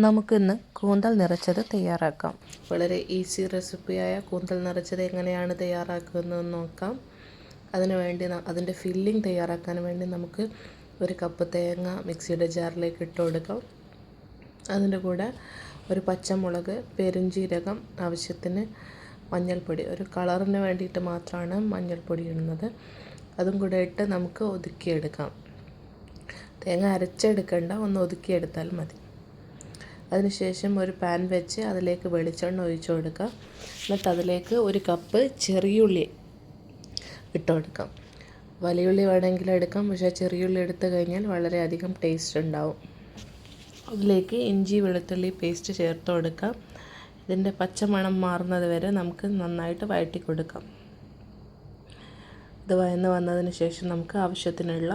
നമുക്കിന്ന് കൂന്തൽ നിറച്ചത് തയ്യാറാക്കാം. വളരെ ഈസി റെസിപ്പിയായ കൂന്തൽ നിറച്ചത് എങ്ങനെയാണ് തയ്യാറാക്കുന്നതെന്ന് നോക്കാം. അതിൻ്റെ ഫില്ലിംഗ് തയ്യാറാക്കാൻ വേണ്ടി നമുക്ക് 1 കപ്പ് തേങ്ങ മിക്സിയുടെ ജാറിലേക്ക് ഇട്ട് കൊടുക്കാം. അതിൻ്റെ കൂടെ ഒരു പച്ചമുളക്, പെരുംജീരകം, ആവശ്യത്തിന് മഞ്ഞൾപ്പൊടി, ഒരു കളറിന് വേണ്ടിയിട്ട് മാത്രമാണ് മഞ്ഞൾപ്പൊടി ഇടുന്നത്. അതും കൂടെ ഇട്ട് നമുക്ക് ഒതുക്കിയെടുക്കാം. തേങ്ങ അരച്ചെടുക്കേണ്ട, ഒന്ന് ഒതുക്കിയെടുത്താൽ മതി. അതിനുശേഷം ഒരു പാൻ വെച്ച് അതിലേക്ക് വെളിച്ചെണ്ണ ഒഴിച്ചു കൊടുക്കാം. എന്നിട്ട് അതിലേക്ക് 1 കപ്പ് ചെറിയുള്ളി ഇട്ട് കൊടുക്കാം. വലിയുള്ളി വേണമെങ്കിൽ എടുക്കാം, പക്ഷേ ചെറിയുള്ളി എടുത്തു കഴിഞ്ഞാൽ വളരെയധികം ടേസ്റ്റ് ഉണ്ടാവും. അതിലേക്ക് ഇഞ്ചി വെളുത്തുള്ളി പേസ്റ്റ് ചേർത്ത് കൊടുക്കാം. ഇതിൻ്റെ പച്ചമണം മാറുന്നത് വരെ നമുക്ക് നന്നായിട്ട് വഴറ്റി കൊടുക്കാം. ഇത് വഴന്ന് വന്നതിന് ശേഷം നമുക്ക് ആവശ്യത്തിനുള്ള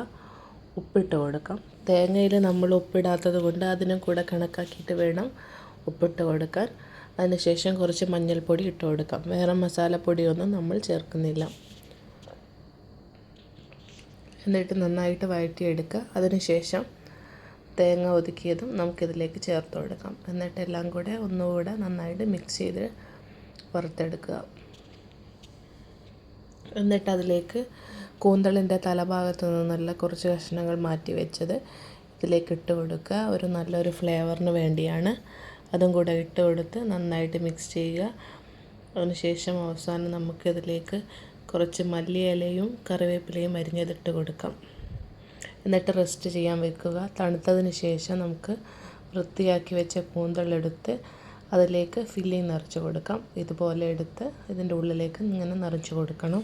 ഉപ്പിട്ട് കൊടുക്കാം. തേങ്ങയിൽ നമ്മൾ ഉപ്പിടാത്തത് കൊണ്ട് അതിനും കൂടെ കണക്കാക്കിയിട്ട് വേണം ഉപ്പിട്ട് കൊടുക്കാൻ. അതിനുശേഷം കുറച്ച് മഞ്ഞൾപ്പൊടി ഇട്ട് കൊടുക്കാം. വേറെ മസാലപ്പൊടിയൊന്നും നമ്മൾ ചേർക്കുന്നില്ല. എന്നിട്ട് നന്നായിട്ട് വഴറ്റിയെടുക്കുക. അതിനുശേഷം തേങ്ങ ഒതുക്കിയതും നമുക്കിതിലേക്ക് ചേർത്ത് കൊടുക്കാം. എന്നിട്ട് എല്ലാം കൂടെ ഒന്നുകൂടെ നന്നായിട്ട് മിക്സ് ചെയ്ത് വറുത്തെടുക്കുക. എന്നിട്ട് അതിലേക്ക് കൂന്തളിൻ്റെ തലഭാഗത്തു നിന്നുള്ള കുറച്ച് കഷ്ണങ്ങൾ മാറ്റി വെച്ചത് ഇതിലേക്ക് ഇട്ട് കൊടുക്കുക. ഒരു നല്ലൊരു ഫ്ലേവറിന് വേണ്ടിയാണ്. അതും കൂടെ ഇട്ട് കൊടുത്ത് നന്നായിട്ട് മിക്സ് ചെയ്യുക. അതിനുശേഷം അവസാനം നമുക്കിതിലേക്ക് കുറച്ച് മല്ലിയിലയും കറിവേപ്പിലയും അരിഞ്ഞതിട്ട് കൊടുക്കാം. എന്നിട്ട് റെസ്റ്റ് ചെയ്യാൻ വെക്കുക. തണുത്തതിന് ശേഷം നമുക്ക് വൃത്തിയാക്കി വെച്ച കൂന്തളെടുത്ത് അതിലേക്ക് ഫില്ലിങ് നിറച്ച് കൊടുക്കാം. ഇതുപോലെ എടുത്ത് ഇതിൻ്റെ ഉള്ളിലേക്ക് ഇങ്ങനെ നിറച്ച് കൊടുക്കണം.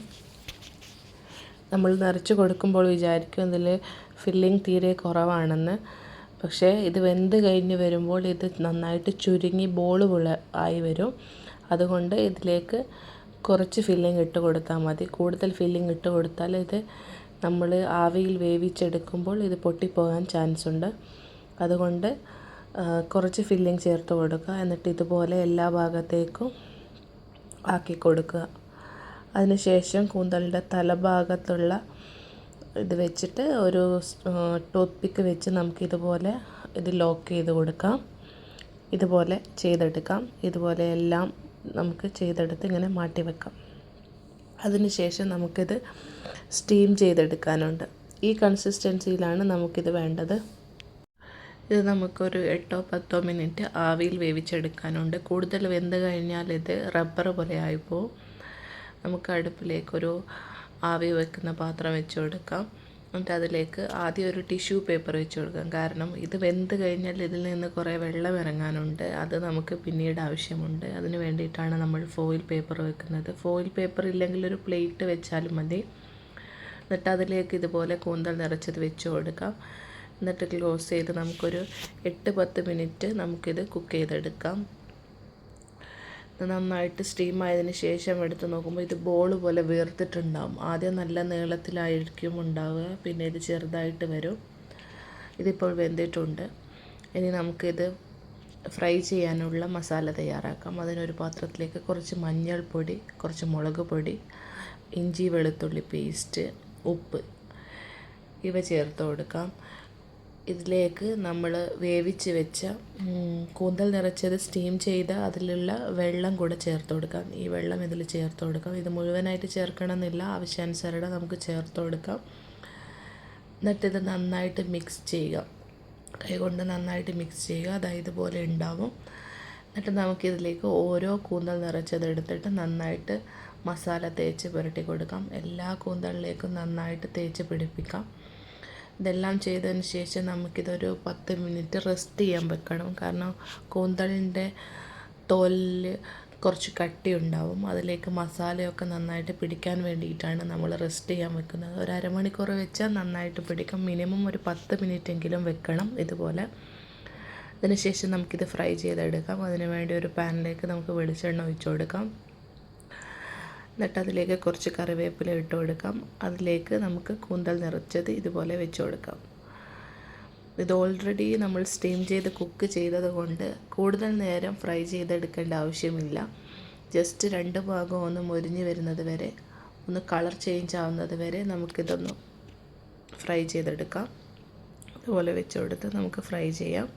നമ്മൾ നിറച്ച് കൊടുക്കുമ്പോൾ വിചാരിക്കും ഇതിൽ ഫില്ലിങ് തീരെ കുറവാണെന്ന്. പക്ഷേ ഇത് വെന്ത് കഴിഞ്ഞ് വരുമ്പോൾ ഇത് നന്നായിട്ട് ചുരുങ്ങി ബോൾ പോലെ ആയി വരും. അതുകൊണ്ട് ഇതിലേക്ക് കുറച്ച് ഫില്ലിങ് ഇട്ട് കൊടുത്താൽ മതി. കൂടുതൽ ഫില്ലിങ് ഇട്ട് കൊടുത്താൽ ഇത് നമ്മൾ ആവിയിൽ വേവിച്ചെടുക്കുമ്പോൾ ഇത് പൊട്ടിപ്പോകാൻ ചാൻസ് ഉണ്ട്. അതുകൊണ്ട് കുറച്ച് ഫില്ലിങ് ചേർത്ത് കൊടുക്കുക. എന്നിട്ട് ഇതുപോലെ എല്ലാ ഭാഗത്തേക്കും ആക്കി കൊടുക്കുക. അതിനുശേഷം കൂന്തലിൻ്റെ തലഭാഗത്തുള്ള ഇത് വെച്ചിട്ട് ഒരു ടൂത്ത് പിക്ക് വെച്ച് നമുക്കിതുപോലെ ഇത് ലോക്ക് ചെയ്ത് കൊടുക്കാം. ഇതുപോലെ ചെയ്തെടുക്കാം. ഇതുപോലെ എല്ലാം നമുക്ക് ചെയ്തെടുത്ത് ഇങ്ങനെ മാറ്റി വെക്കാം. അതിനുശേഷം നമുക്കിത് സ്റ്റീം ചെയ്തെടുക്കാനുണ്ട്. ഈ കൺസിസ്റ്റൻസിയിലാണ് നമുക്കിത് വേണ്ടത്. ഇത് നമുക്കൊരു 8-10 മിനിറ്റ് ആവിയിൽ വേവിച്ചെടുക്കാനുണ്ട്. കൂടുതൽ വെന്ത് കഴിഞ്ഞാൽ ഇത് റബ്ബർ പോലെ ആയിപ്പോവും. നമുക്ക് അടുപ്പിലേക്കൊരു ആവി വെക്കുന്ന പാത്രം വെച്ച് കൊടുക്കാം. എന്നിട്ട് അതിലേക്ക് ആദ്യം ഒരു ടിഷ്യൂ പേപ്പർ വെച്ച് കൊടുക്കാം. കാരണം ഇത് വെന്ത് കഴിഞ്ഞാൽ ഇതിൽ നിന്ന് കുറേ വെള്ളം ഇറങ്ങാനുണ്ട്. അത് നമുക്ക് പിന്നീട് ആവശ്യമുണ്ട്. അതിന് വേണ്ടിയിട്ടാണ് നമ്മൾ ഫോയിൽ പേപ്പർ വെക്കുന്നത്. ഫോയിൽ പേപ്പർ ഇല്ലെങ്കിൽ ഒരു പ്ലേറ്റ് വെച്ചാലും മതി. എന്നിട്ട് അതിലേക്ക് ഇതുപോലെ കൂന്തൽ നിറച്ചത് വെച്ച് കൊടുക്കാം. എന്നിട്ട് ക്ലോസ് ചെയ്ത് നമുക്കൊരു 8-10 മിനിറ്റ് നമുക്കിത് കുക്ക് ചെയ്തെടുക്കാം. നന്നായിട്ട് സ്റ്റീം ആയതിന് ശേഷം എടുത്ത് നോക്കുമ്പോൾ ഇത് ബോൾ പോലെ വീർത്തിട്ടുണ്ടാവും. ആദ്യം നല്ല നീളത്തിലായിരിക്കും ഉണ്ടാവുക, പിന്നെ ഇത് ചെറുതായിട്ട് വരും. ഇതിപ്പോൾ വെന്തിട്ടുണ്ട്. ഇനി നമുക്കിത് ഫ്രൈ ചെയ്യാനുള്ള മസാല തയ്യാറാക്കാം. അതിനൊരു പാത്രത്തിലേക്ക് കുറച്ച് മഞ്ഞൾപ്പൊടി, കുറച്ച് മുളക് പൊടി, ഇഞ്ചി വെളുത്തുള്ളി പേസ്റ്റ്, ഉപ്പ് ഇവ ചേർത്ത് കൊടുക്കാം. ഇതിലേക്ക് നമ്മൾ വേവിച്ച് വെച്ച കൂന്തൽ നിറച്ചത് സ്റ്റീം ചെയ്ത അതിലുള്ള വെള്ളം കൂടെ ചേർത്ത് കൊടുക്കാം. ഈ വെള്ളം ഇതിൽ ചേർത്ത് കൊടുക്കാം. ഇത് മുഴുവനായിട്ട് ചേർക്കണമെന്നില്ല, ആവശ്യാനുസരണം നമുക്ക് ചേർത്ത് കൊടുക്കാം. എന്നിട്ടിത് നന്നായിട്ട് മിക്സ് ചെയ്യുക. കൈകൊണ്ട് നന്നായിട്ട് മിക്സ് ചെയ്യുക. അതായത് ഇതുപോലെ ഉണ്ടാവും. എന്നിട്ട് നമുക്കിതിലേക്ക് ഓരോ കൂന്തൽ നിറച്ചത് എടുത്തിട്ട് നന്നായിട്ട് മസാല തേച്ച് പുരട്ടി കൊടുക്കാം. എല്ലാ കൂന്തലിലേക്കും നന്നായിട്ട് തേച്ച് പിടിപ്പിക്കാം. ഇതെല്ലാം ചെയ്തതിന് ശേഷം നമുക്കിതൊരു 10 മിനിറ്റ് റെസ്റ്റ് ചെയ്യാൻ വെക്കണം. കാരണം കൂന്തളിൻ്റെ തോലിൽ കുറച്ച് കട്ടി ഉണ്ടാവും. അതിലേക്ക് മസാലയൊക്കെ നന്നായിട്ട് പിടിക്കാൻ വേണ്ടിയിട്ടാണ് നമ്മൾ റെസ്റ്റ് ചെയ്യാൻ വെക്കുന്നത്. ഒരു അരമണിക്കൂർ വെച്ചാൽ നന്നായിട്ട് പിടിക്കും. മിനിമം ഒരു 10 മിനിറ്റെങ്കിലും വെക്കണം ഇതുപോലെ. അതിനുശേഷം നമുക്കിത് ഫ്രൈ ചെയ്തെടുക്കാം. അതിന് വേണ്ടി ഒരു പാനിലേക്ക് നമുക്ക് വെളിച്ചെണ്ണ ഒഴിച്ചു കൊടുക്കാം. എന്നിട്ട് അതിലേക്ക് കുറച്ച് കറിവേപ്പില ഇട്ട് കൊടുക്കാം. അതിലേക്ക് നമുക്ക് കൂന്തൽ നിറച്ചത് ഇതുപോലെ വെച്ച് കൊടുക്കാം. ഇത് ഓൾറെഡി നമ്മൾ സ്റ്റീം ചെയ്ത് കുക്ക് ചെയ്തത് കൊണ്ട് കൂടുതൽ നേരം ഫ്രൈ ചെയ്തെടുക്കേണ്ട ആവശ്യമില്ല. ജസ്റ്റ് 2 ഭാഗം ഒന്ന് മൊരിഞ്ഞ് വരുന്നത് വരെ, ഒന്ന് കളർ ചേഞ്ച് ആവുന്നത് വരെ നമുക്കിതൊന്ന് ഫ്രൈ ചെയ്തെടുക്കാം. അതുപോലെ വെച്ച് കൊടുത്ത് നമുക്ക് ഫ്രൈ ചെയ്യാം.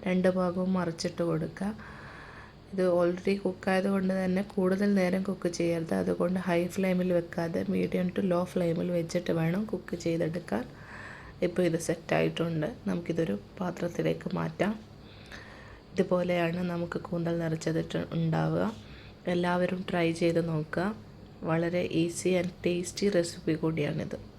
രണ്ട് ഭാഗവും മറിച്ചിട്ട് കൊടുക്കുക. ഇത് ഓൾറെഡി കുക്കായത് കൊണ്ട് തന്നെ കൂടുതൽ നേരം കുക്ക് ചെയ്യരുത്. അതുകൊണ്ട് ഹൈ ഫ്ലെയിമിൽ വെക്കാതെ മീഡിയം ടു ലോ ഫ്ലെയിമിൽ വെച്ചിട്ട് വേണം കുക്ക് ചെയ്തെടുക്കാൻ. ഇപ്പോൾ ഇത് സെറ്റായിട്ടുണ്ട്. നമുക്കിതൊരു പാത്രത്തിലേക്ക് മാറ്റാം. ഇതുപോലെയാണ് നമുക്ക് കൂന്തൽ നിറച്ചത് ഉണ്ടാവുക. എല്ലാവരും ട്രൈ ചെയ്ത് നോക്കുക. വളരെ ഈസി ആൻഡ് ടേസ്റ്റി റെസിപ്പി കൂടിയാണിത്.